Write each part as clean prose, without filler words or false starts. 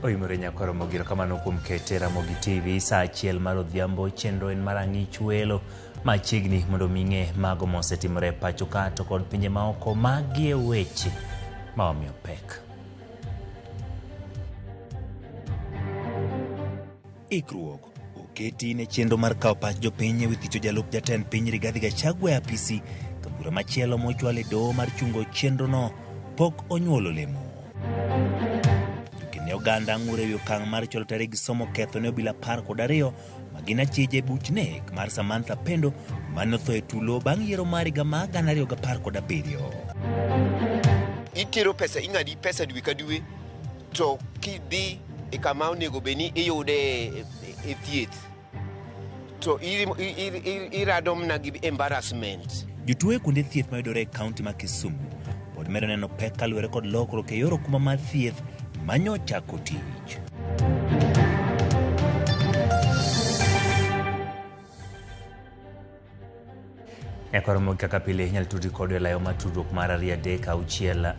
Oimore nyakoro mogiro kamano kuom kete Ramogi TV sa achiel mar odhiambo chenro en marang'ich welo machiegni mondo ming'e mago mosetimore pacho ka to kod pinje maoko magie weche maomiyo pek. Ikruok oketi ne chenro mar kawo pach jopiny ewi thicho jalup jatend piny Rigathi Gachagua e apisi ka bura machielo mochwal e doho mar chungo chenrono pok onyuolo olemo. Ne oganda ng'ur ewi okang' mar cholo tarik gi somo ketho ne obila 12 ma gin achije buch nek mar Samantha Pendo mane otho e tulo bang' yiero mar higa mar 2017. Itero pesa ing'adi pesa dwe ka dwe to kidhi e kama onego beni iyude e thieth to irado mna gi embarrassment. Jotuo e kuonde thieth mayudore e kaunti ma Kisumu pod medo neno pek kaluwore kod lokruok e yor okuma mar thieth manyocha kotich. Ekoromo kaka pile nyal tudi kod layo matudruok mar 236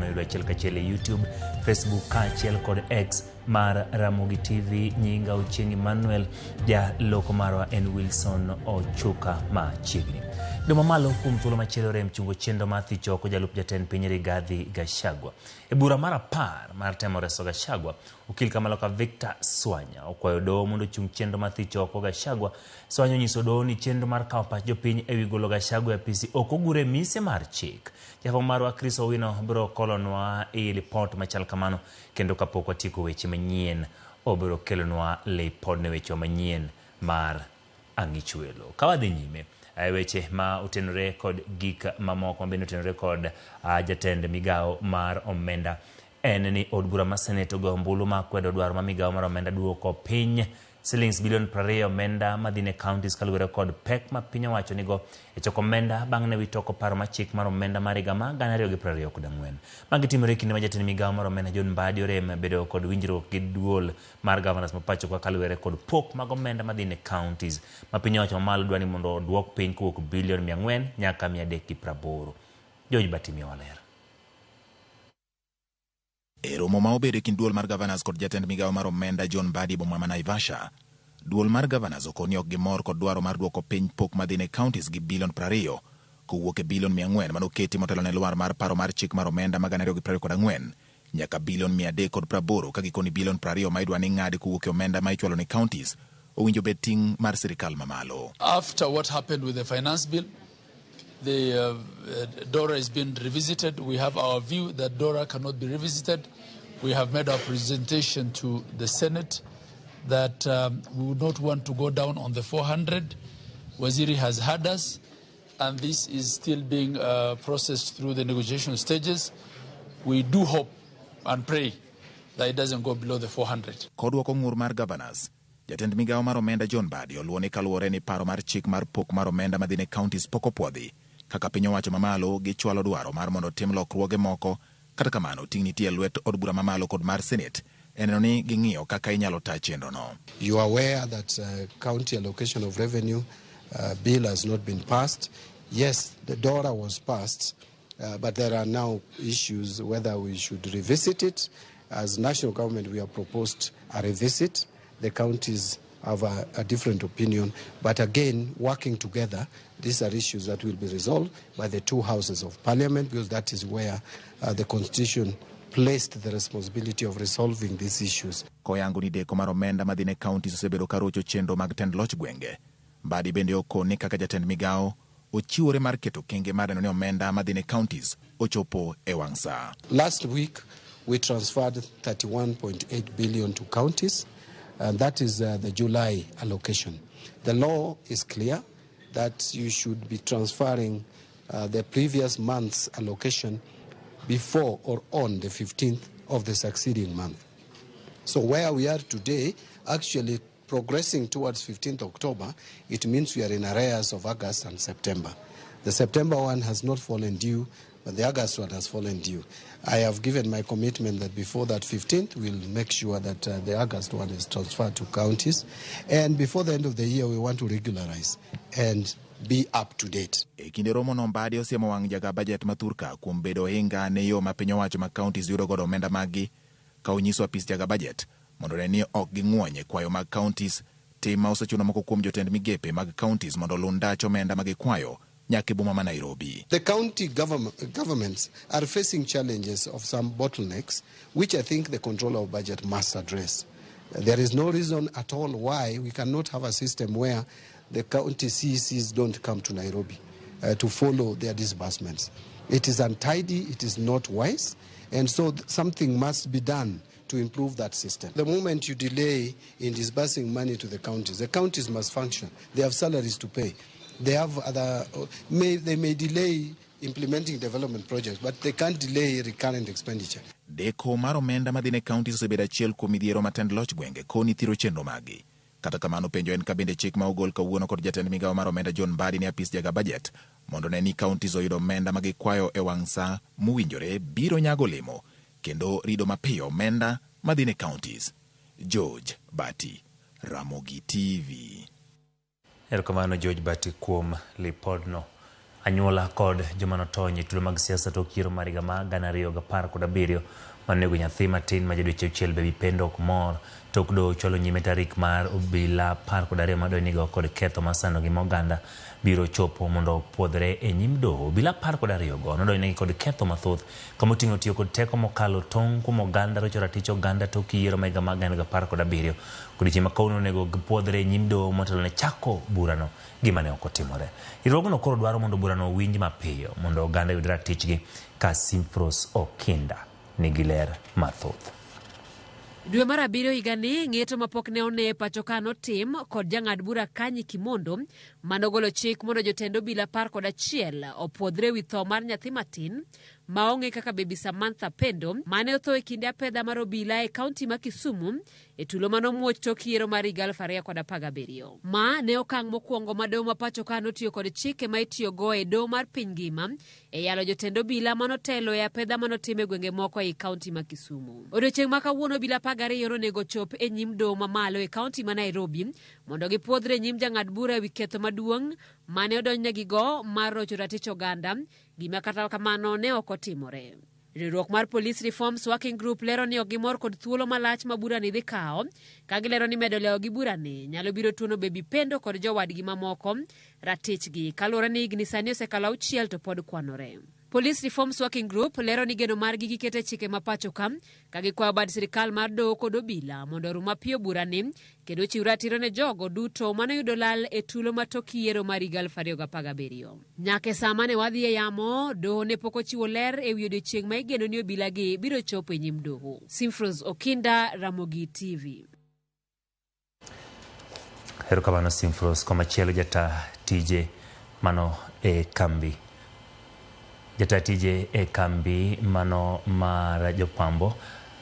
yudo achiel kachiel e YouTube, Facebook kachiel kod X mar Ramogi TV. Nyinga Ochieng Emmanuel, ja loko marwa en Wilson Ochuka machiegni. Doma malo kuom thuolo machielo rem chungo chenro mar thicho ko jalup jatend piny Rigathi Gachagua. E bura mar 10 mar temo reso Gachagua, okil Kamaloka Victor Swanya okwayo doho mondo chung chenro mar thicho ko Gachagua. Swanya nyiso doho ni chenro mar kawo pach jopiny ewi golo Gachagua e apisi ok ogure mise mar chik. Jafwambo marwa Chris Owino biro kolonwa e report machal kamano kendo kapok watieko weche manyien obiro kelonwa report ne weche manyien mar ang'ich welo. Kawadhi nyime weche ma otenore kod gik mamoko mabende otenore kod jatend migao mar omenda en ni od bura ma Senate ogo ombulu ma kwedo dwaro ma migao mar omenda duoko piny shillings bilion 20 omenda madhine counties kaluwore kod pek ma piny owacho nigo e choko omenda bang' ne witoko paro ma chik mar omenda mar higa ma 2024. Magi timore kinde ma jatend migao mar omenda John Mbadi orem bedo kod winjruok gi duol mar governors ma pacho kaluwore kod pok mag omenda madhine counties ma piny owacho mamalo dwani mondo oduok piny kowuok bilion 400 nyaka 380. George Batimio Waler. E romo ma obedo kind duol mar governors kod jatend migao mar omenda John Mbadi boma ma Naivasha, duol mar governors okoni ok gimor kod dwaro mar duoko piny pok madhine counties gi bilion 20 kowuok e bilion 400 manoketi motelo ne lwar mar paro mar chik mar omenda ma 2024 nyaka bilion 380 ka gikoni bilion 20 ma idwa ni ng'adi kowuok e omenda ma ichwalo ne counties owinjo bet ting' mar sirikal mamalo. After what happened with the finance bill, the DORA has been revisited. We have our view that DORA cannot be revisited. We have made our presentation to the Senate that we would not want to go down on the 400. Waziri has had us, and this is still being processed through the negotiation stages. We do hope and pray that it doesn't go below the 400. Kodwoko ng'ur mar governors, jatend migao mar omenda John Mbadi oluone kaluwore ni paro mar chik mar pok mar omenda madhine counties pok opwodhi kaka piny owacho mamalo gichwalo dwaro mar mondo tim lokruoge moko. Kata kamano ting' nitie lwet od bura mamalo kod mar Senate eneno ni ging'iyo kaka inyalo taa chenro no. You are aware that county allocation of revenue bill has not been passed. Yes, the DORA was passed, but there are now issues whether we should revisit it. As national government, we have proposed a revisit. The counties have a different opinion, but again, working together, these are issues that will be resolved by the two houses of parliament, because that is where the constitution placed the responsibility of resolving these issues. Koyango ni deko mar omenda madhine counties osebedo karocho chenro mag tend loch gwenge. Mbadi bende okoni kaka jatend migao ochiwore mar keto kenge mar neno ni omenda madhine counties ochopo e wang' saa. Last week, we transferred 31.8 billion to counties, and that is the July allocation. The law is clear that you should be transferring the previous month's allocation before or on the 15th of the succeeding month. So where we are today, actually progressing towards 15th October, it means we are in arrears of August and September. The September one has not fallen due, but the August one has fallen due. I have given my commitment that before that 15th, we'll make sure that the August one is transferred to counties. And before the end of the year, we want to regularize and be up to date. E kinde romo no Mbadi osiemo wang' jaga budget mathurka kuom bedo hinga ne yo ma piny owacho ma counties yudo godo omenda magi ka onyiso apis jaga budget mondo ne ni ok ging'wonye kwayo mag counties, tim ma osechuno moko kuom jotend migepe mag counties mondo lundach omenda ma gikwayo nyaka e boma ma Nairobi. The county governments are facing challenges of some bottlenecks, which I think the controller of budget must address. There is no reason at all why we cannot have a system where the county CECs don't come to Nairobi to follow their disbursements. It is untidy, it is not wise, and so something must be done to improve that system. The moment you delay in disbursing money to the counties must function. They have salaries to pay. They have they may delay implementing development projects, but they can't delay recurrent expenditure. Deko mar omenda madhine counties osebedo achiel kuom midhiero matend loch gwenge koni thiro chenro magi. Kata kamano penjo en kabende chik ma ogol kawuono kod jatend migawo mar omenda John Mbadi ne apis jaga budget mondo ne ni counties oyudo omenda ma gikwayo e wang' sa mowinjore biro nyago olemo kendo rido mapiyo omenda madhine counties. George Bati, Ramogi TV. Erokamano George Bati kuom lipodno. Anyuola kod joma notony e tulo mag siasa tok yiero mar higa mar 2017 manego nyathi matin ma jadweche auchiel Baby Pendo ok mor tok do chwalo nyime tarik mar obila 12 madonigo kod ketho masando gi moganda biro chopo mondo puodhre e nyim doho. Obila 12 go nodonegi kod ketho mathoth kamoting'o tiyo kod teko mokalo tong' kuom oganda rocho ratich oganda tok yiero mar higa mar 2017 kod chieng' ma kawuono onego gipuodhre e nyim doho motelo ne chako burano gima ne ok otimore. Riwruogno koro dwaro mondo burano winj mapiyo mondo oganda yud ratichgi ka Simfros Okinda nigi ler mathoth. Dwe mar abiriyo higani ng'eto mapok ne one pacho ka notim kod jang'ad bura Kanyi Kimondo manogolo chik mondo jotend obila 11 opuodhre wi tho mar nyathi matin maong'e kaka Baby Samantha Pendo mane otho e kinde apedha mar obila e kaunti ma Kisumu e tulo manomuoch tok yiero mar higa 2017. Ma ne okang' mokwongo ma doho ma pacho ka notiyo kod chike ma itiyogo e doho mar piny ngima e yalo jotend obila manotelo e apedha manotim e gwenge moko e kaunti ma Kisumu. Odiochieng' ma kawuono obila 12 nonego chop e nyim doho mamalo e kaunti ma Nairobi mondo gipuodhre e nyim jang'ad bura e wi ketho maduong' mane odonjnegigo mar rocho ratich oganda, gima kata kamano ne ok otimore. Riwruok mar Police Reforms Working Group lero ni ok gimor kod thuolo malach ma burani dhi kawo, ka gilero ni medo lewo gi burani nyalo biro tuono Baby Pendo kod jowadgi mamoko ratichgi kaluwore ni higni sani osekalo 6 to pod kwanore. Police Reforms Working Group lero ni geno margi gikete chike mapacho ka gikwayo bad sirikal mar doho kod obila mondo orum mapiyo burani kendo chiw ratiro ne jogo duto manoyudo lal e tulo matok yiero mar higa 2017. Nyaka sama ne wadhi e yamo, doho ne pok ochiwo ler e wi odiochieng' ma igeno ni obila gi biro chopo e nyim doho. Simfros Okinda, Ramogi TV. Erokamano Simfros. Komachielo jata tije mano e kambi. Jata tije e kambi mano mar jopambo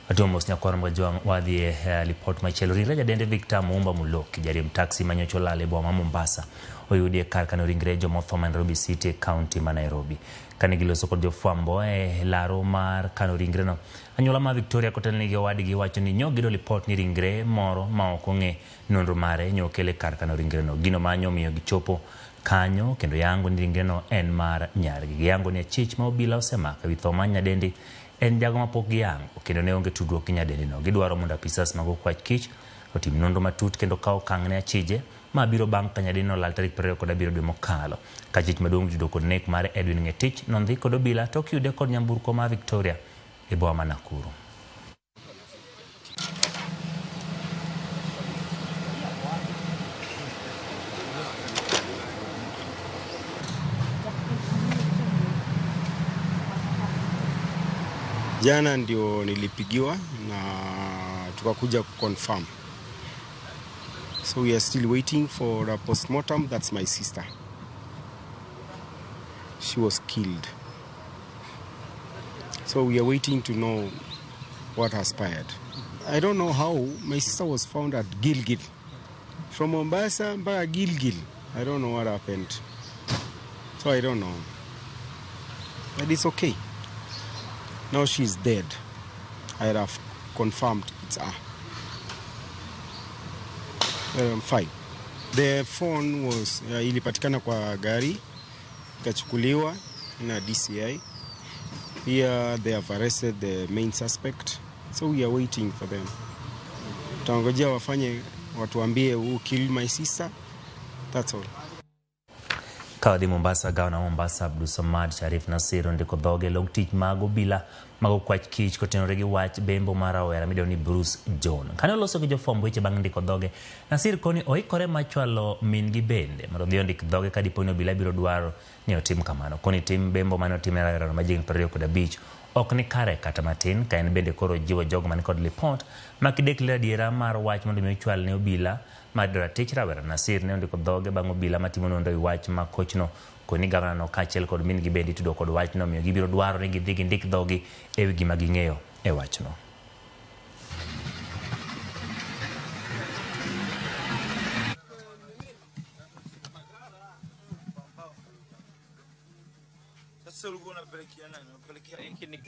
Atomos nyakwar mjwang wadhi e lipot machielo. Ringre jadende Victor Muumba Muloki jariemb taxi manyocho lale boma Mombasa oyudi e kar kano ringre jomotho ma Nairobi City County ma Nairobi. Kane giloso kod jofwambo e laro mar kano ringre no, anyuola ma Victoria kotelnegi owadgi wacho ni nyogido lipot ni ringre moro ma ok ong'e nonro mare nyokele kar kano ringre no. Gino manyo miyo gichopo kanyo kendo yango ni ringre no en mar nyargi. Yango ni achich ma obila osemaka wi tho mar nyadendi en jago mapok giyango kendo ne onge tudruok gi nyadendi no. Gidwaro mondo apisas mag okwach kich otim nonro matut kendo kawo okang' ne achije ma biro bang' ka nyadendi no lal tarik 27 dwe mokalo. Ka chich maduong' judo kod nek mar Edwin Ngetich nondhi kod obila tok yude kod nyamburko ma Victoria e boma ma Nakuru. Jana ndio nilipigiwa na tukakuja confirm. So we are still waiting for a postmortem. That's my sister. She was killed. So we are waiting to know what transpired. I don't know how my sister was found at Gilgil. From Mombasa mpaka Gilgil. I don't know what happened. So I don't know. But it's okay. Now she's dead. I have confirmed it's her. Fine. The phone was ilipatikana kwa gari, ikachukuliwa na DCI. Here they have arrested the main suspect So we are waiting for them. Tutangojea wafanye, watuambie who killed my sister. That's all. Kawadhi Mombasa, Gavana Mombasa Abdulsamad Sharif Nasir ndiko dhoge log tich mago bila mago kwach kich kotenore gi wach bembo mar rawera midoni Bruce John. Kane oloso gi jofwamb weche bang' ndiko dhoge, Nasir koni oikore machwalo min gi bende mondo odhi ondik dhoge ka dipo ni obila biro dwaro ni otim kamano. Koni tim bembo mane otim rawera majigni 25 ok ni kare kata matin, ka en bende koro jiwo jogo man kod lipot makidekle adiera mar wach mondo mi ochwal ne obila madra tich rawera. Nasir ne ondiko dhoge bang' obila matimo nonro ewi wach ma kochno koni gavana no kaachiel kod min gi bende itudo kod wachno miyo gibiro dwaro ni gidhi gindik dhogi ewi gima ging'eyo e wachno.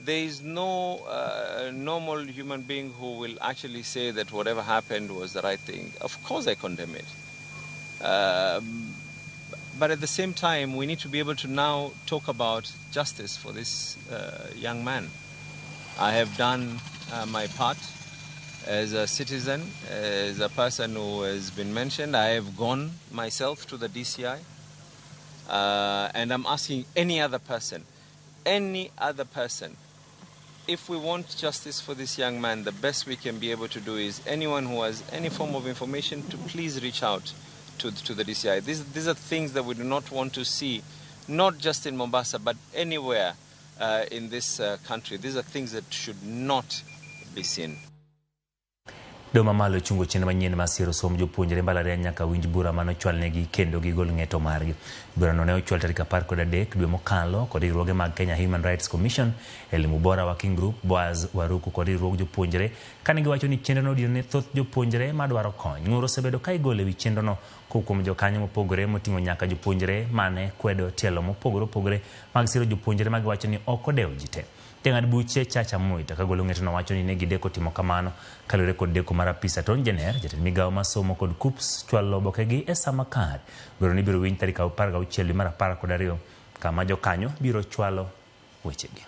There is no normal human being who will actually say that whatever happened was the right thing. Of course I condemn it. But at the same time, we need to be able to now talk about justice for this young man. I have done my part as a citizen, as a person who has been mentioned. I have gone myself to the DCI. And I'm asking any other person, if we want justice for this young man, the best we can be able to do is anyone who has any form of information to please reach out to the DCI. These are things that we do not want to see, not just in Mombasa, but anywhere in this country. These are things that should not be seen. Doma malo chungo chene manyien masiro som jopuonjre mbalariany nyaka winj bura mano chwalnegi kendo gigol ng'eto margi. Bura no ne ochwal tarik 13 dwe mokalo kod riwruoge mag Kenya Human Rights Commission, Elimu Bora Working Group, Boaz Waruku kod riwruog jopuonjre kane giwacho ni chenrono odino ne thoth jopuonjre madwaro kony. Ng'ur osebedo ka igolo ewi chenrono kuom jokanyo mopogore moting'o nyaka jopuonjre mane kwedo tielo mopogore mag siro jopuonjre magiwacho ni ok odewo ji te. Jang'ad buche Chacha Moita kagolo ng'etono wacho ni ne gideko timo kamano kalure kod deko mar apisa Ton Jener, jatend migawo masomo kod KUPS chwalo obokegi e sama kare. Biro ni biro winj tarik 16 dwe mar 12 kama jokanyo biro chwalo wechegi.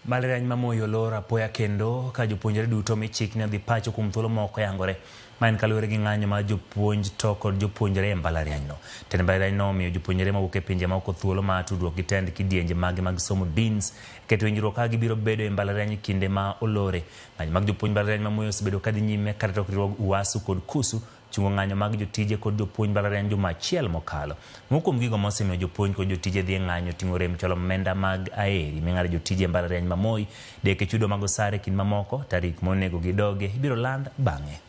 Mbalariany ma Moi olor apoya kendo ka jopuonjre duto michikni odhi pacho kuom thuolo moko yangore ma en kaluwore gi ng'anyo mar jopuonj to kod jopuonjre e mbalarianyno. Tend mbalarianyno miyo jopuonjre mawuok e pinje maoko thuolo mar tudruok gi tend kidienje mag somo deans keto winjruok ka gibiro bedo e mbalariany kinde ma olore. Ng'anyo mag jopuonj mbalariany ma Moi osebedo kadhi nyime kata tok riwruog UASU kod KUSU chungo ng'anyo mag jotije kod jopuonj mbalariany juma achiel mokalo. Moko kuom gigo mosemiyo jopuonj kod jotije dhi ng'anyo ting'o rem cholo omenda mag aeri ming'ado jotije mbalariany ma Moi. Deke chudo mag osare kind mamoko tarik monego gidoge ibiro land bang'e.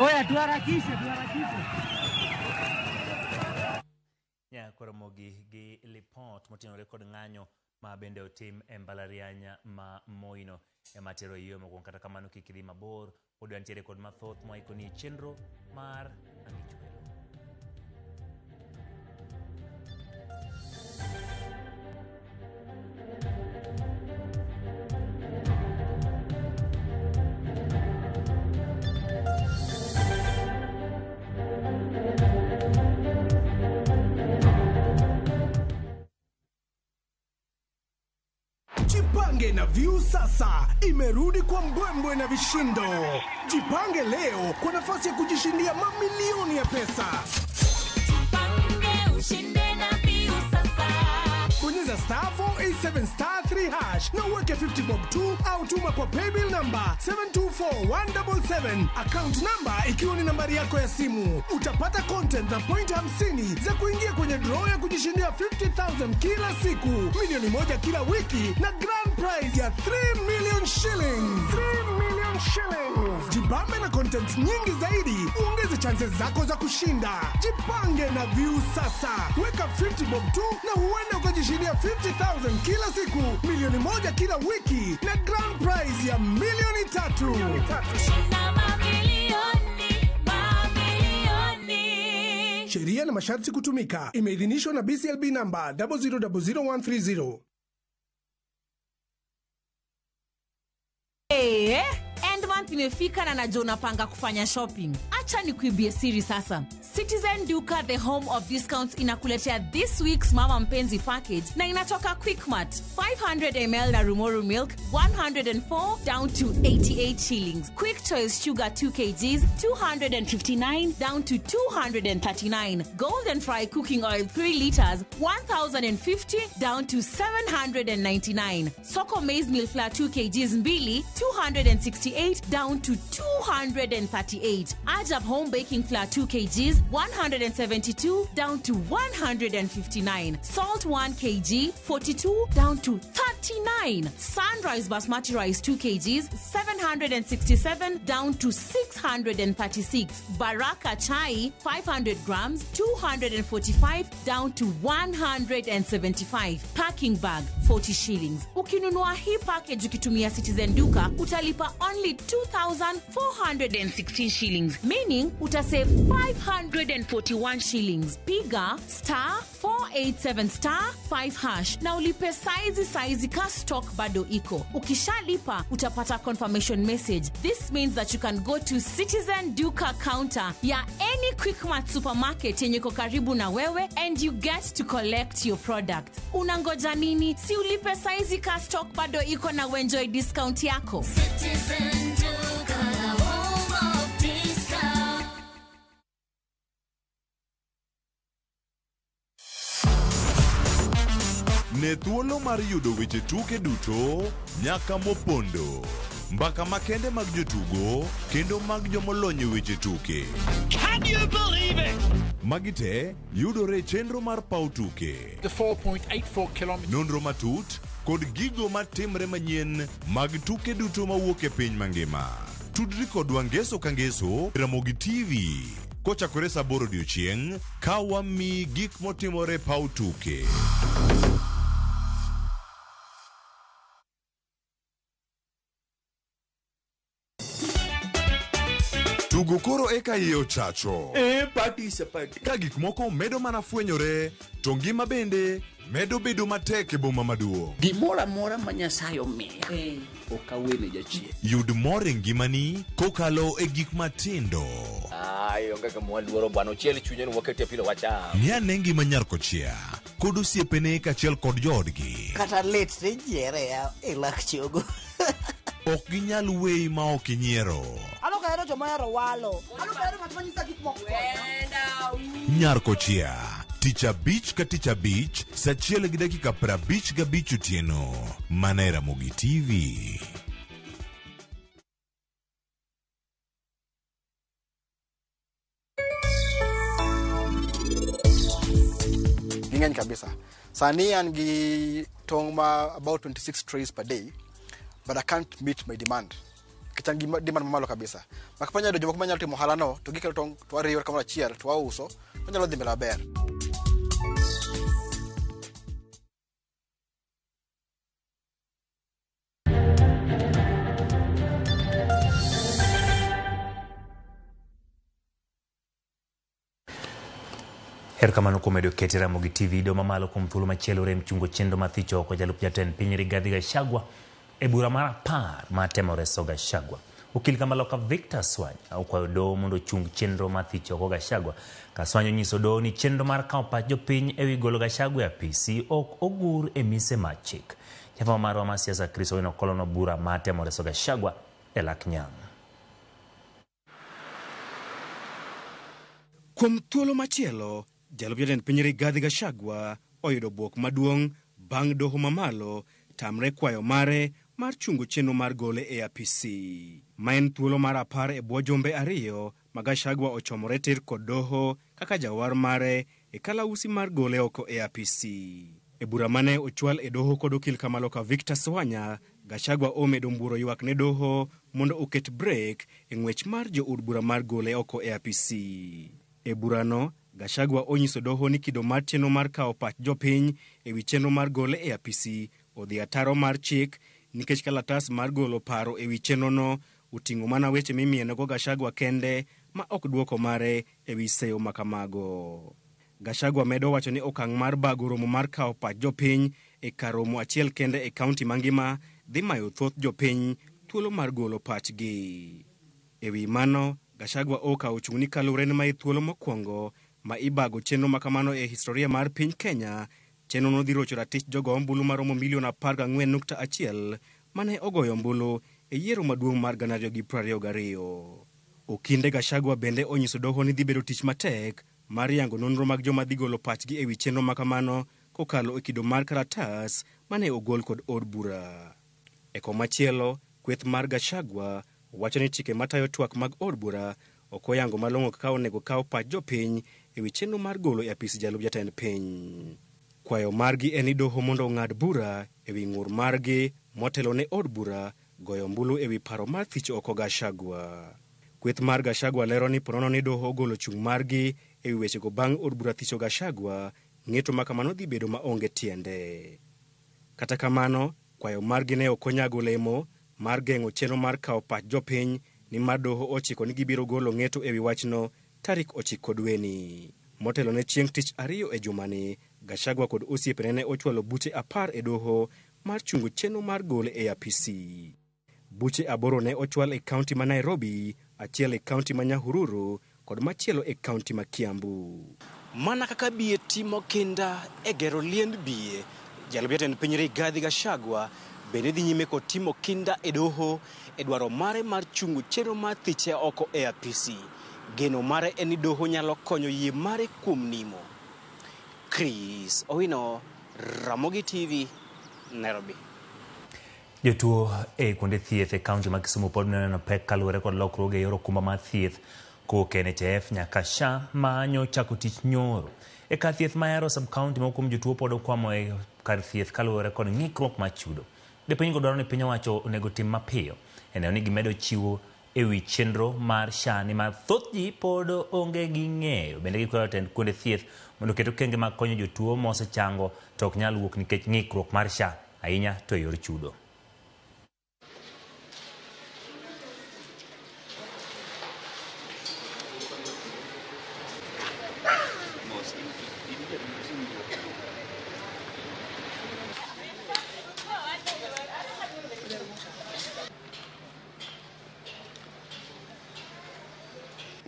Oya, tuharakishe. Koro mogi gi lipot motenore kod ng'anyo ma bende otim e mbalariany ma Moi no ema tero iyo mokon. Kata kamano kik idhi mabor, pod wantiere kod mathoth moikoni chenro mar Ang'ichwelo. Jipange na View sasa imerudi kwa mbwembwe na vishindo. Jipange leo kwa nafasi ya kujishindia mamilioni ya pesa. Jipange ushinde na View sasa. Bonyeza *487*3# na uweke 50 bob tu au tuma kwa paybill number 724177, account number ikiwa ni nambari yako ya simu. Utapata content na point 50 za kuingia kwenye draw ya kujishindia 50,000 kila siku, milioni 1 kila wiki na grand prize ya 3 million shillings. 3 million shillings. Jibambe na content nyingi zaidi, uongeze chances zako za kushinda. Jipange na View sasa. Weka 50 bob tu na huenda ukajishindia 50,000 kila siku, milioni 1 kila wiki na grand prize ya milioni 3. Sheria na masharti kutumika. Imeidhinishwa na BCLB namba 0000130. End month imefika na najua unapanga kufanya shopping. Acha nikuibie siri sasa. Citizen Duka, the home of discounts, inakuletea this week's Mama Mpenzi package na inatoka Quickmart. 500 ml na Rumoru milk 104 down to 88 shillings. Quick Choice sugar 2 kgs 259 down to 239. Golden Fry cooking oil 3 liters 1050 down to 799. Soko maize meal flour 2 kgs mbili 268 down to 238. Ajab home baking flour 2 kgs 172 down to 159. Salt 1 kg 42 down to 39. Sunrise basmati rice 2 kgs 767 down to 636. Baraka chai 500 grams 245 down to 175. Packing bag 40 shillings. Ukinunua hii package ukitumia Citizen Duka utalipa only 2,416 shillings, meaning utasave 541 shillings. Piga *487*5# na ulipe saizi ka stock bado iko. Ukishalipa utapata confirmation message. This means that you can go to Citizen Duka counter ya any Quickmart supermarket yenye iko karibu na wewe and you get to collect your product. Unangoja nini? Si ulipe saizi ka stock bado iko na enjoy discount yako. Citizen Duka, the home of discount. Ne thuolo mar yudo weche tuke duto nyaka mopondo. Mbaka makende mag jotugo kendo mag jomolony weche tuke. Can you believe it? Magite yudore chenro mar pau tuke. The 4.84 kilometers. Nonro matut kod gigo matimre manyien mag tuke duto mawuok e piny mangima. Tudri kodwa ngeso ka ngeso Ramogi TV. Kochakore saa 8 odiechieng' ka wami gik motimore pau tuke. Tugo koro eka iye ochacho. Party is a party. Ka gik moko medo mana fwenyore, to ngima bende medo bedo matek e boma maduong'. Gimora mora ma Nyasaye omiya. Okawene jachie. Yud mor e ngimani kokalo e gik matindo. Onge ka mwaluoro bwana chiel chunye ni wakete pilo wacha. Miane ngima nyar kochia. Kod osiepene kachiel kod joodgi. Kata let ne jiere ya ilak chogo. Ok ginyal weyi ma ok inyiero. Ano kaero joma yaro walo. Ano kaero ng'at manyisa gik moko. Nyar kochia. Tich abich ka tich abich, saa 1:55 otieno. Mana e Ramogi TV. Ng'eny kabisa. Sani an gi tong ma about 26 trays per day, but I can't meet my demand. Kita demand mamalo kabisa. Makapanya do joma kumanya timo halano, to gikelo tong to ariyo kamera chiel to auso, manyalo dhi mbele ber. Kamano kumedo kete Ramogi TV do mamalo kum thuolo machielo rem chungo chendo mathicho oko jalup jatend piny Rigathi Gachagua e bura mar par matemo reso Gachagua. Okil Kamaloka Victor Swanya okwayo doho mondo chung chenro mathicho oko Gachagua. Kaswanyo nyiso doho ni chenro mar kawo pach jopiny ewi golo Gachagua e apisi ok ogur e mise mar chik. Jafwambo marwa mar siasa Chris Owino kolono bura matemo reso Gachagua e lak nyang'. Kuom thuolo machielo, jalup jatend piny Rigathi Gachagua oyudo buok maduong' bang' doho mamalo tamre kwayo mare mar chungo chenro mar gole e apc. Ma en thuolo mar 10 e bwo jumbe 2 ma Gachagua ochomore tir kod doho kaka jawar mare e kalausi mar gole oko e apc. E bura mane ochwal e doho kod okil kamaloka Victor Swanya, Gachagua omedo mburo ywak ne doho mondo oket brek e ng'wech mar jood bura mar gole oko e apc. E burano, Gachagua onyiso doho ni kido mar chenro mar kawo pach jopiny e wi chenro mar gole e apc odhi ataro mar chik nikech kalatas mar golo paro e wi chenrono uting'o mana weche mimienego Gachagua kende ma ok duoko mare e wi seyo makamago. Gachagua medo wacho ni okang' mar bago romo mar kawo pach jopiny e kar romo achiel kende e kaunti mangima dhi mayo thoth jopiny thuolo mar golo pachgi. E wi mano, Gachagua okawo chung' ni kalure ni ma thuolo mokwongo ma ibago chenro makamano e historia mar piny Kenya. Chenro no dhi rocho ratich jogo ombulu maromo milion 14.1 mane ogoyo ombulu e yiero maduong' mar 2022. Okinde Gachagua bende onyiso doho ni dhi bedo tich matek mar yango nonro mag joma dhi golo pachgi e wi chenro makamano kokalo e kido mar kalatas mane ogol kod od bura. E komachielo, kweth mar Gachagua wacho ni chike matayo twak mag od bura ok oyango malong'o kaka onego kaw pach jopiny e wi chenro mar golo e apis jalup jatend piny. Kwayo margi en ni doho mondo ong'ad bura e wi ng'ur margi motelo ne od bura goyo ombulu e wi paro mar thich oko Gachagua. Kweth mar Gachagua lero ni ponono ni doho ogolo chung' margi e wi wechego bang' od bura thicho Gachagua, ng'eto makamano dhi bedo maonge tiende. Kata kamano, kwayo margi ne ok onyago olemo mar geng'o chenro mar kawo pach jopiny ni mar doho ochiko ni gibiro golo ng'eto e wi wachno tarik 9 dweni. Motelo ne chieng' tich 2 e jumani, Gachagua kod osiepene ne ochwalo buche 10 e doho mar chungo chenro mar gole e apc. Buche 8 ne ochwal e kaunti ma Nairobi, achiel e kaunti ma Nyahururu kod machielo e kaunti ma Kiambu. Mana kaka biye timo kinda e gero liend biye, jalup jatend piny Rigathi Gachagua bende dhi nyime kod timo kinda e doho e dwaro mare mar chungo chenro mar thiche oko e apc. Geno mare en ni doho nyalo konyo yie mare kuom nimo. Chris Owino, Ramogi TV, Nairobi. Jotuo e kuonde thieth e kaunti ma Kisumu pod neno pek kaluwore kod lokruoge e yor okumba mar thieth kowuok NHIF nyaka SHA ma nyochako tich nyoro. E kar thieth ma Ahero sub-kaunti ma kuom jotuo pod okwamo e kar thieth kaluwore kod ng'ikruok mar chudo. Jopiny dwaro ni piny owacho onego tim mapiyo e neno ni gimedo chiwo e wi chenro mar SHA ni mar thoth ji pod onge gi ng'eyo. Bende gikwayo jotend kuonde thieth mondo oket okenge mag konyo jotuo ma osechango to ok nyal wuok nikech ng'ikruok mar SHA ahinya to e yor chudo.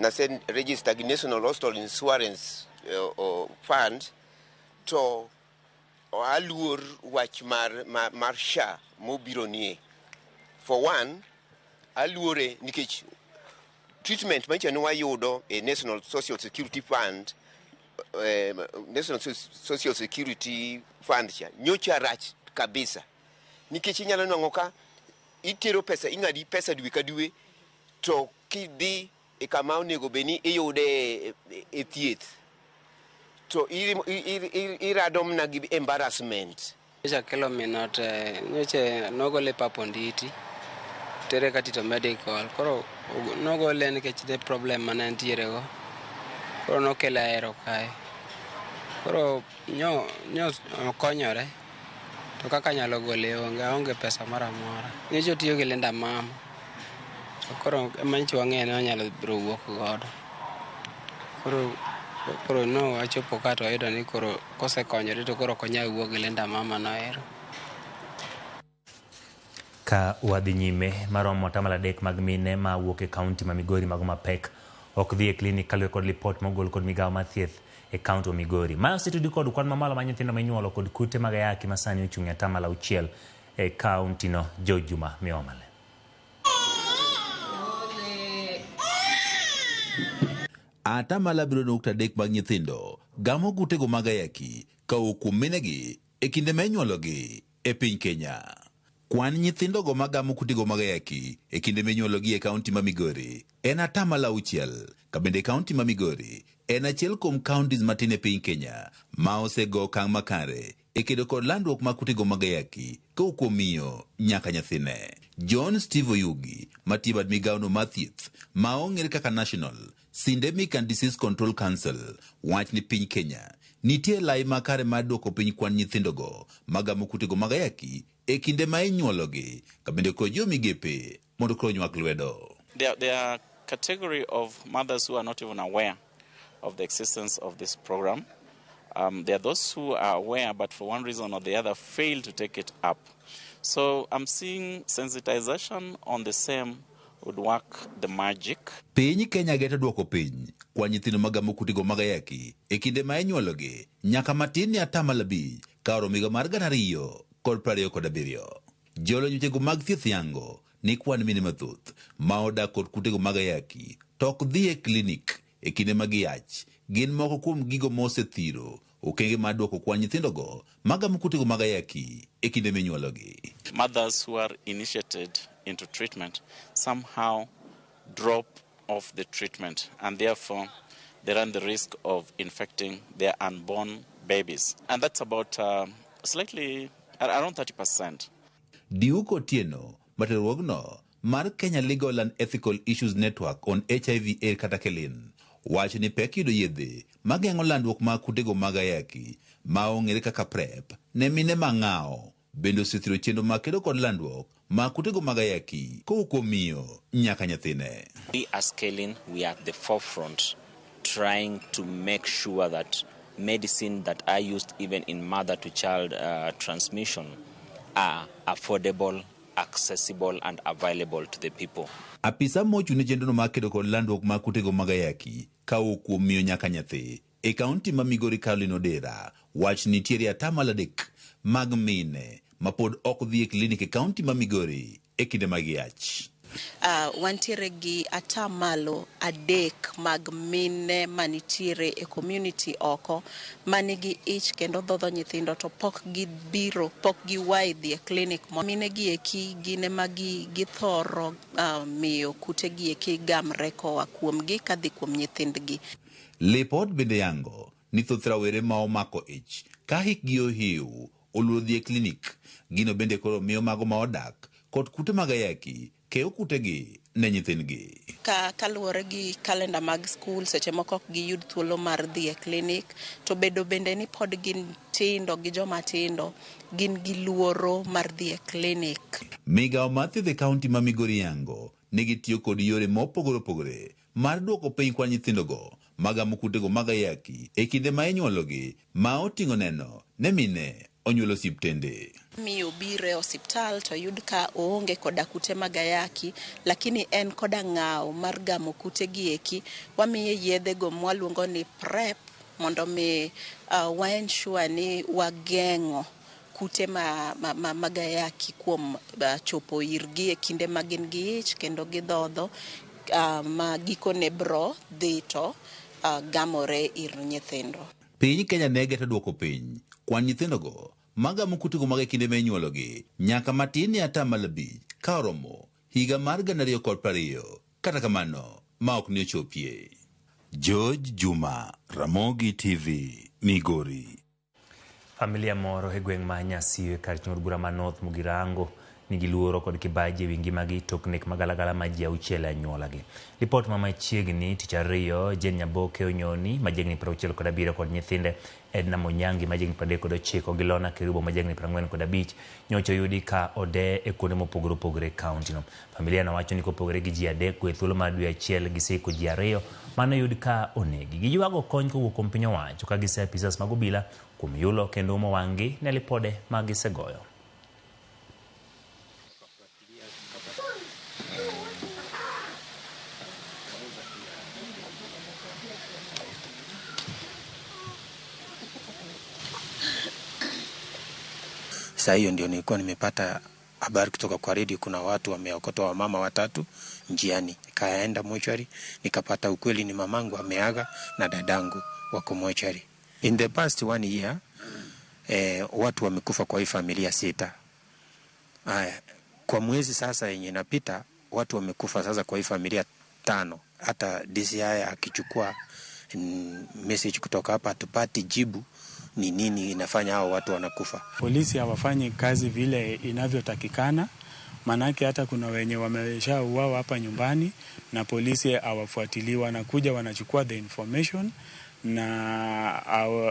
na sen register gi National Hospital Insurance Fund to aluor wach mar SHA mobiro nie. For one, aluore nikech treatment mancha no wayudo e National Social Security Fund, National Social Security Fund cha nyocha rach kabisa. Nikech inyalo nwango ka itero pesa, ing'adi pesa dwe ka dwe, to kidhi e kama onego beni iyude e thieth to irado mna gi embarrassment. Nyocha kelo minot, nyocha nogole paponditi tere katito medical, koro nogole nikech the problem mane ntiere go, koro nokele Ahero kae, koro nyo konyore to kaka nyalo gole onge pesa mara mora. Nyocha tiyo gi Linda Mama, koro manchi wang'e ne onyalo biro wuok godo, koro no achopo ka to ayudo ni koro kosekonyore to koro konya wuok gi Linda Mama no Ahero. Ka wadhi nyime, maromo 3 mag mine ma wuok e kaunti ma Migori mago mapek ok dhi e klinik kaluwore kod lipot mogol kod migawo mar thieth e kaunti ma Migori. Ma osetudi kod kwan mamalo ma nyithindo minyuolo kod kute mag ayaki ma sani ochung' e 6% e kaunti no. Jojuma Miomale. Atamalo 7.3 mag nyithindo gamo kutego mag ayaki ka kuom minegi e kinde menyuologi e piny Kenya. Kwan nyithindogo magamo kutego mag ayaki e kinde menyuologi e kaunti ma Migori en 6%, ka bende kaunti ma Migori en achiel kuom kauntis matin e piny Kenya ma osego okang' makare e kedo kod landruok mag kutego mag ayaki kowuok kuom miyo nyaka nyathine. John Steve Oyugi, matiyo bad migaono mar thieth ma ong'ere kaka National Syndemic and Disease Control Council, wach ni piny Kenya nitie lai makare mar duoko piny kwan nyithindogo magamo kutego mag ayaki e kinde ma inyuologi, ka bende kod jo migepe mondo koro nywak lwedo. There are category of mothers who are not even aware of the existence of this program. There are those who are aware, but for one reason or the other fail to take it up. So I'm seeing sensitization on the same would work the magic. Piny Kenya geto duoko piny kwa nyithindo magamo kutego mag ayaki e kinde ma inyuologi nyaka matin ni 5% ka oromo higa mar 2027. Jolony wechego mag thieth yango ni kwan mine mathoth ma odak kod kutego mag ayaki tok dhi e klinik e kinde ma giyach gin moko kuom gigo mosethiro okenge mar duoko kwan nyithindogo magamo kutego mag ayaki e kinde menyuologi. Mothers who are initiated into treatment somehow drop off the treatment, and therefore they run the risk of infecting their unborn babies. And that's about slightly around 30%. Diuko Tieno, materwogno mar Kenya Legal and Ethical Issues Network on HIV/AIDS kata Kelin, wacho ni pek yudo yedhe mageng'o landruok mag kutego mag ayaki ma ong'ere kaka PrEP ne mine mang'awo bende osethiro chenro mag kedo kod landruok mag kutego mag ayaki kowuok kuom miyo nyaka nyathine. We as Kelin, we are at the forefront trying to make sure that medicine that are used even in mother-to-child transmission are affordable, accessible and available to the people. Apisa mochune chenrono mag kedo kod landruok mag kutego mag ayaki kowuok kuom miyo nyaka nyathi e kaunti ma Migori Caroline Odera wach nitiere 3% mag mine ma pod ok dhi e klinik e kaunti ma Migori e kinde mag yach. Wantiere gi 3% mag mine manitiere e community oko manigi ich kendo dhodho nyithindo to pok giwayi dhi e klinik. Mine gi eki gine magi githoro miyo kute gi eki gamre koa kuomgi kadhi kuom nyithindgi. Lipot bende yango ni thoth rawere ma omako ich ka hikgi ohiu oluoro dhi e klinik, gino bende koro miyo mago ma odak kod kute mag ayaki keyo kutegi ne nyithindgi. Kaluwore gi kalenda mag skul, seche moko ok giyud thuolo mar dhi e klinik, to bedo bende ni pod gin tindo gi joma tindo gin gi luoro mar dhi e klinik. Migawo mar thieth e kaunti ma Migori yango nigi tiyo kod yore mopogore opogore mar duoko piny kwan nyithindogo magamo kutego mag ayaki e kinde ma inyuologi ma oting'o neno ne mine onyuolo osiptende. Miyo biro e osiptal to yud ka oonge koda kute mag ayaki, lakini en koda ng'aw mar gamo kute gi eki, wamiye yedhe go mwaluongo ni PrEP mondo mi waensure ni wageng'o kute mag ayaki kuom chopo irgi e kinde ma gin gi ich kendo gidhodho ma gikone bro dhi to gamore ir nyithindo. Piny Kenya ne geto duoko piny kwan nyithindogo magamo kutego mag kinde ma inyuologi nyaka matin ni 5% ka oromo higa mar 2020. Kata kamano ma ok ne ochopie. George Juma, Ramogi TV, Migori. Familia moro e gweng' ma Nyasiwe kar chungur bura ma North Mugirango nigi luoro kod kibaji wingi magi toknek magalagala ma ji 6 anyuolagi. Lipot ma machiegni tich ariyo Jen Nyaboke Onyoni majegni 67 kod nyithinde Edna Monyangi majegni 39 gi Lona Kerubo majegni 45 nyocha yudi ka ode e kuonde mopogore opogore kaunti no. Familia no wacho ni kopogore gi ji 3 e thuolo mar dwe achiel gi siko ji 2 mano yudi ka onegi. Giywago kony kowuok kuom piny owacho ka gise apisas mag obila kuom yulo kendo umo wang'gi ne lipode ma gisegoyo. Saa hiyo ndio nilikuwa nimepata habari kutoka kwa redio kuna watu wameokota wamama 3 njiani. Nikaenda mochari nikapata ukweli ni mamangu ameaga na dadangu wako mochari. In the past 1 year watu wamekufa kwa hii familia 6. Kwa mwezi sasa yenye napita watu wamekufa sasa kwa hii familia 5. Hata DCI akichukua message kutoka hapa hatupati jibu ni nini inafanya hao watu wanakufa. Polisi hawafanyi kazi vile inavyotakikana, manake hata kuna wenye wameshauawa hapa nyumbani na polisi hawafuatiliwa, na kuja wanachukua the information na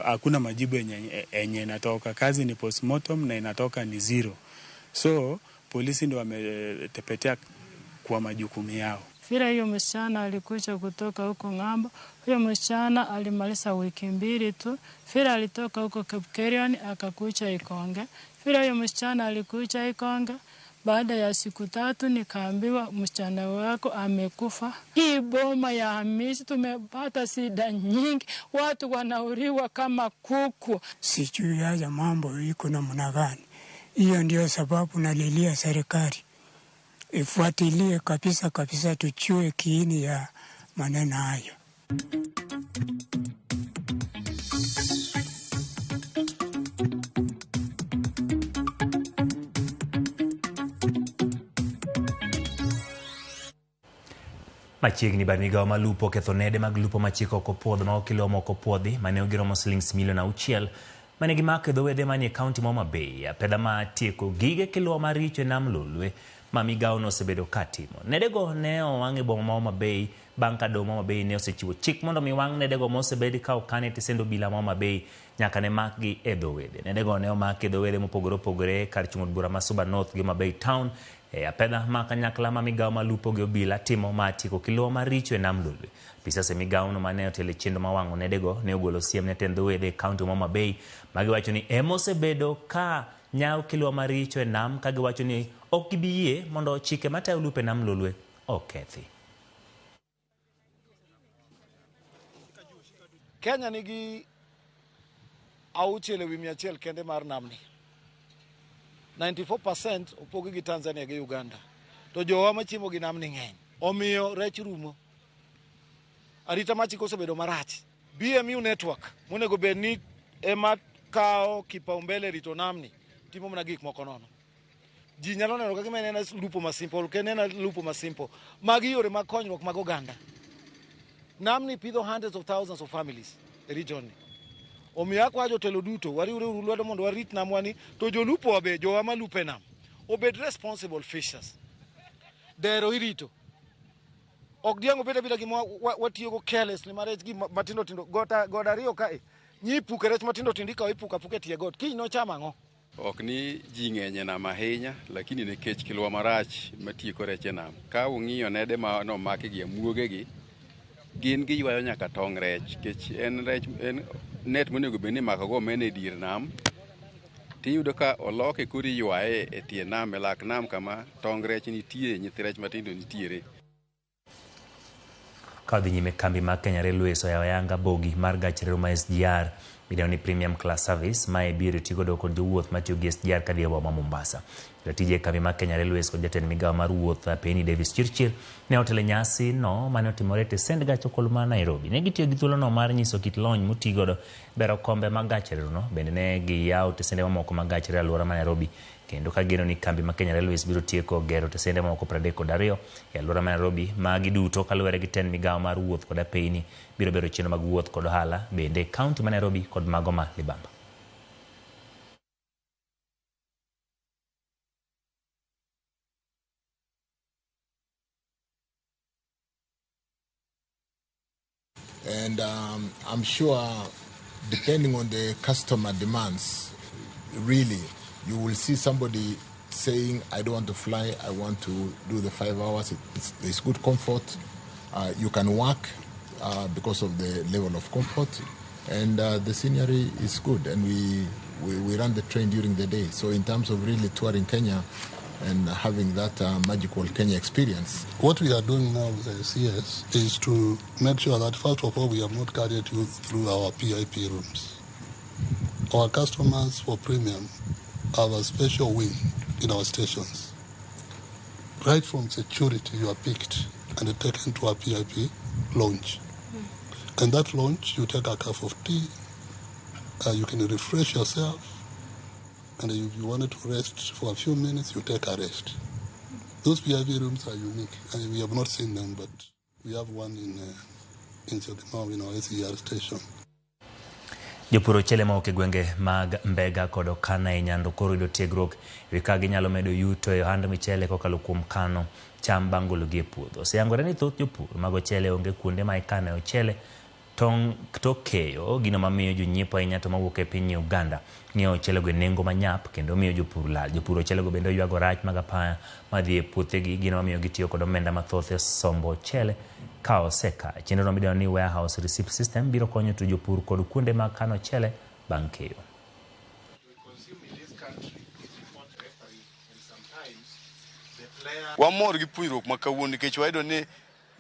hakuna majibu yenye inatoka. Kazi ni postmortem na inatoka ni 0. So polisi ndio wametepetea kwa majukumu yao. Vile hiyo msichana alikuja kutoka huko ng'ambo, huyo msichana alimaliza wiki 2 tu. Vile alitoka huko Kapkerion akakuja Ikonge. Vile hiyo msichana alikuja Ikonge, baada ya siku 3 nikaambiwa msichana wako amekufa. Hii boma ya Hamisi tumepata shida nyingi, watu wanauriwa kama kuku. Sijui haya mambo iko namna gani. Hiyo ndio sababu nalilia serikali ifuatilie kabisa tujue kiini ya maneno hayo. Machiegni bad migawo malupo ketho nede mag lupo machiko oko puodho ma okelo moko puodhi mane ogiromo shillings milion 6 mane gimako e dho wedhe manie kaunti ma Homa Bay. Pedha ma tieko gige kiluwa maricho e nam Lolwe ma migawo no osebedo katimo. Nedego ne owang' e boma ma Homa Bay bang' ka doho ma Homa Bay ne osechiwo chik mondo miwang' nedego mosebedi ka okane tesend obila ma Homa Bay nyaka ne makgi e dho wedhe. Nedego ne omak e dho wedhe mopogore opogore kar chung od bura ma Suba North gi Homa Bay Town. Pedha ma kanyakla ma migawo malupo gi obila timo ma tieko kiluwa maricho e nam Lolwe. Pisase migawo no mane otelo chendo mawang'o nedego ne ogolo siem ne tend dho wedhe kaunti ma Homa Bay magiwacho ni emosebedo ka nyawo kiluwa maricho e nam, ka giwacho ni ok gibiyie mondo chike matayo lupe nam Lolwe okethi. Kenya nigi 600 kende mar namni. 94% opogi gi Tanzania gi Uganda. To jowa machimo gi namni ng'eny. Omiyo rech rumo. Arita machiko osebedo marach. BMU network monego bed ni ema kao kipaumbele rito namni timo mna gik moko nono. Ji nyalo neno kaka menena lupo ma simple, kenena lupo ma simple. Magi yore mag konyruok mag oganda. Namni pidho hundreds of thousands of families e region ni. Omiyo akwa jotelo duto wariure lwedo mondo warit namwani to jolupo wabe jowa malupe nam obed responsible fishers. Dero irito. Ok diango beda gi watiyo go careless ni marech gi matindo tindo goda riyo kae. Nyipu kerech matindo tindika ipuka puke tie god. Kiny no chama ngo. Ok ni ji ng'eny nam ahinya, lakini nikech kiluwa marach matieko rech e nam. Ka ung'iyo nede ma no make gi amuoge gi, gin giywayo nyaka tong' rech. Kech en rech en net monego bed ni makago mene dir nam. Tiyudo ka oloke kuri ywaye e tie nam, e lak nam kama tong' rech nitie, nyithi rech matindo nitiere. Kadhi nyime kambi ma Kenya Railways oyawo yanga bogi mar gach reru ma SGR midendo ni Premium Class Service ma ibiro tigodo kod jowuoth matiyo gi SGR kadhi e boma ma Mombasa. Jatije kambi ma Kenya Railways kod jatend migawo mar wuoth Penny Davis Chirchir ne otelo nyasi no mane otimore e stend gach okolo ma Nairobi. Ne gitiyo gi thuolo no mar nyiso kit lony motigodo bero kombe mag gach reru no. Bende ne giyawo tesende mamoko mag gach reru e alwora ma Nairobi. Kendo ka geno ni kambi ma Kenya Railways biro tieko gero tesende mamoko 32 e alwora ma Nairobi ma giduto kaluwore gi tend migawo mar wuoth kod Penny biro bero chenro mag wuoth kod ohala bende kaunti ma Nairobi kod mago ma Libamba. And I'm sure, depending on the customer demands, really, you will see somebody saying, I don't want to fly, I want to do the 5 hours. It's good comfort. You can work because of the level of comfort. And the scenery is good. And we run the train during the day. So in terms of really touring Kenya and having that magical Kenya experience. What we are doing now with the CS is to make sure that, first of all, we have not carried you through our PIP rooms. Our customers for premium have a special wing in our stations. Right from security, you are picked and taken to a PIP lounge. And that lounge, you take a cup of tea, you can refresh yourself, And if you wanted to rest for a few minutes, you take a rest. Those PIV rooms are unique. And we have not seen them, but we have one in Syokimau, in our SER station. Jopuro chele ma gwenge mag Mbega kod Okana e Nyando koro yudo tiegruok ewi kaka ginyalo medo yuto e ohand michele kokalo kuom kano cham bang' gologi e puodho. Oseyangore ni thoth jopur mag ochele onge kuonde ma ikane ochele to keyo gino mamiyo jonyiepo ahinya to mawuok e piny Uganda ng'iewo ochelego e nengo manyap kendo miyo jopur lal. Jopur ochelego bende oywago rach mag apaya madhi e puothegi, gino mamiyo gitiyo kod omenda mathoth e sombo ochele ka oseka. Chenro midendo ni warehouse receipt system biro konyo to jopur kod kuonde mag kano ochele bang' keyo. Wamor gi puonjruok ma kawuono nikech wayudo ni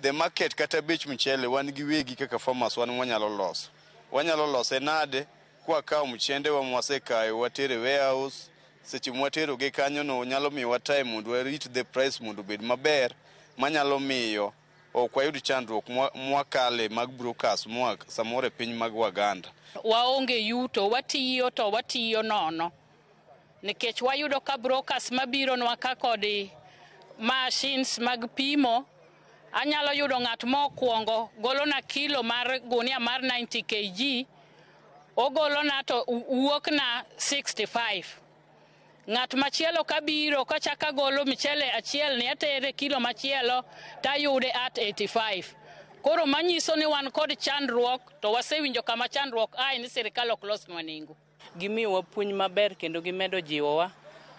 the market kata bech mchele wan gi wegi kaka farmers wan wanyalo loso. Wanyalo lose nade kwa kawo mchende wa mwasekayo watere warehouse, seche mwatero ge kanyo no nyalo miyo wa time mondo warit the price mondo bed maber manyalo miyo ok wayud chandruok mwakale mag brokers samore piny mag Waganda. Waonge yuto, watiyo nono nikech wayudo ka brokers mabiro nwa ka kod machines mag pimo. Anyalo yudo ng'at mokwongo golo na kilo mar gunia mar 90 kg, ogolo na to wuok na 65. Ng'at machielo kabiro kochaka golo michele achiel ni atere kilo machielo tayude at 85. Koro manyiso ni wan kod chandruok to wasewinjo kama chandruok ni sirikal ok losnwa nengo. Gimiyowa puonj maber kendo gimedo jiwowa,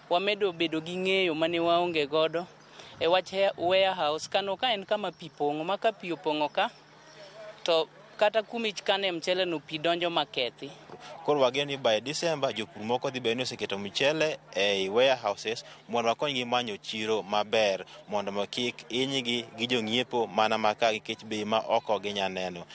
wamedo bedo gi ng'eyo mane waonge godo e wach warehouse. Kano ka en kama pi pong'o, ma ka pi opong'o ka to kata kumich kane mchele no pi donjo makethi. Koro wageni ni by December jopur moko dhi bedo ni oseketo mchele e warehouses mondo wakonygi manyo chiro maber mondo kik hinygi gi jong'iepo mana maka nikech bei ma oko ginya neno.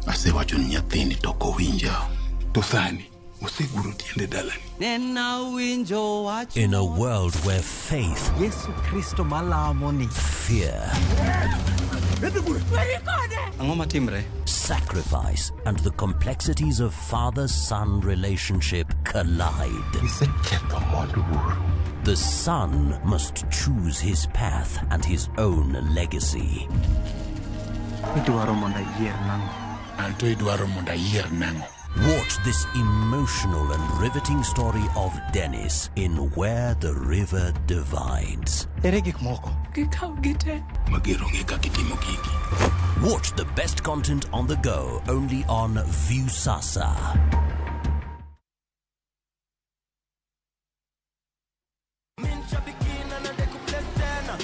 Asewacho ni nyathini toko winja to sani oseguro tiende dalani. In a world where faith, fear, sacrifice, and the complexities of father-son relationship collide, the son must choose his path and his own legacy. Watch this emotional and riveting story of Dennis in Where the River Divides. Watch the best content on the go only on Viusasa.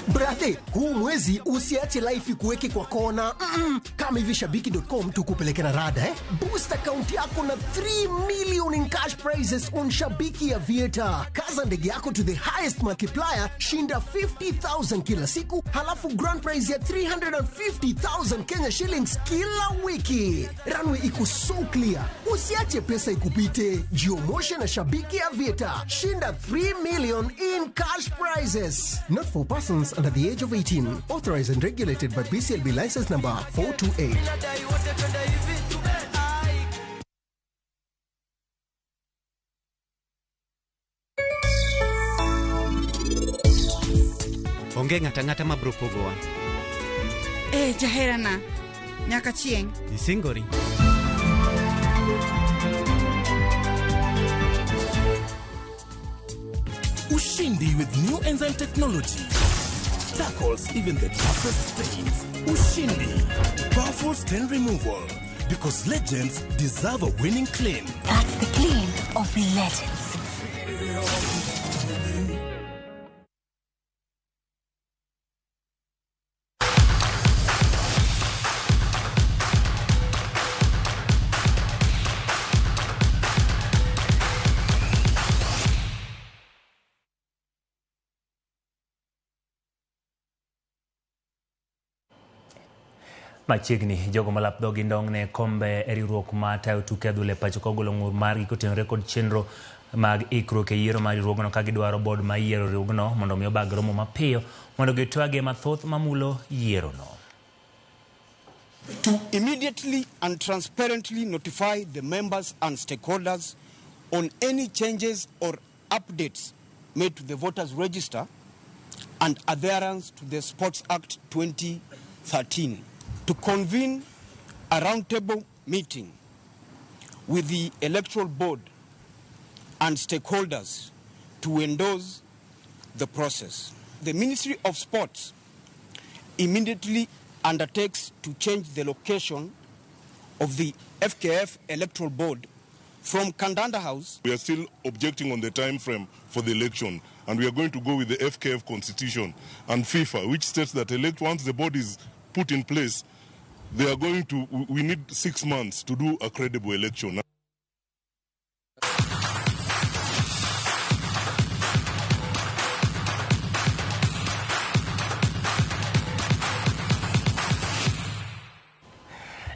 Brate, huu mwezi usiache life ikuweke kwa kona. Kama hivi Shabiki.com tukupeleke na rada Boost account yako na 3 million in cash prizes on Shabiki Aviator. Kaza ndege yako to the highest multiplier, shinda 50,000 kila siku, halafu grand prize ya 350,000 Kenya shillings kila wiki. Runway iko so clear. Usiache pesa ikupite. Jiomoshe na Shabiki Aviator. Shinda 3 million in cash prizes. Not for persons under the age of 18. Authorized and regulated by BCLB license number 428. Onge ng'ata mabro pogowa. Jaherana. Nyaka chieng. Isingori. Ushindi with new enzyme technology tackles even the toughest stains. Ushindi, powerful stain removal, because legends deserve a winning clean. That's the clean of legends. Machiegni jogo malap dhogi ndong ne kombe riwruok matayo tuke adhula pacho kogolo ng'ur margi kotenore kod chenro mag ikruok e yiero mar riwruogno ka gidwaro bod ma yiero riwruogno mondo mi obag romo mapiyo mondo gitwage mathoth mamulo yierono. To immediately and transparently notify the members and stakeholders on any changes or updates made to the voters register and adherence to the Sports Act 2013. To convene a roundtable meeting with the Electoral Board and stakeholders to endorse the process. The Ministry of Sports immediately undertakes to change the location of the FKF Electoral Board from Kandanda House. We are still objecting on the time frame for the election, and we are going to go with the FKF Constitution and FIFA, which states that once the board is put in place, we need 6 months to do a credible election.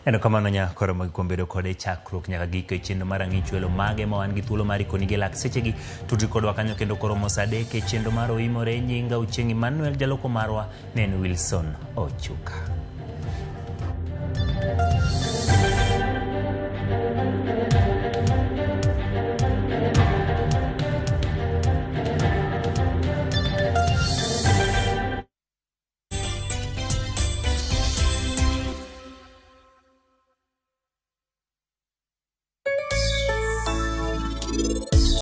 Eno kamano nyakoro magkombedo kode chakruok nyaka giko e chenro mar ang'ich welo mage ma wan gi thuolo mar ikoni gi lak sechegi tudri kodwa kanyo kendo koro mos adek e chenro mar oimore nyinga Uchengi Manuel jaloko marwa ne en Wilson Ochuka.